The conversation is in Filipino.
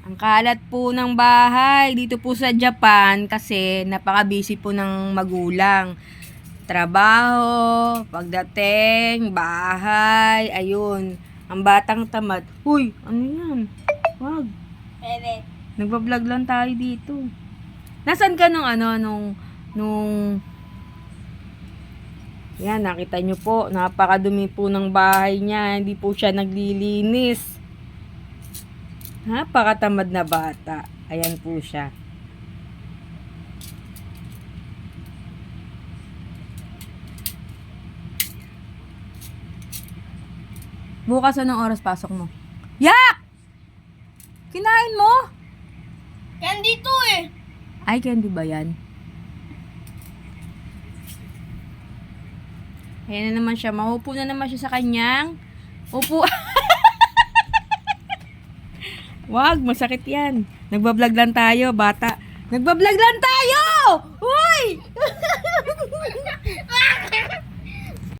Ang kalat po ng bahay dito po sa Japan kasi napaka-busy po ng magulang. Trabaho, pagdating, bahay, ayun. Ang batang tamad. Uy, ano yan? Wag. Pwede. Nagbablog lang tayo dito. Nasaan ka nung yan, nakita nyo po, napakadumi po ng bahay niya. Hindi po siya naglilinis. Napakatamad na bata. Ayan po siya. Bukas anong oras pasok mo? Yak! Kinain mo? Yan dito eh. Ay, candy ba yan? Ayan na naman siya. Mahupo na naman siya sa kanyang upo. Wag, masakit yan. Nagbablog lang tayo, bata. Nagbablog lang tayo! Uy!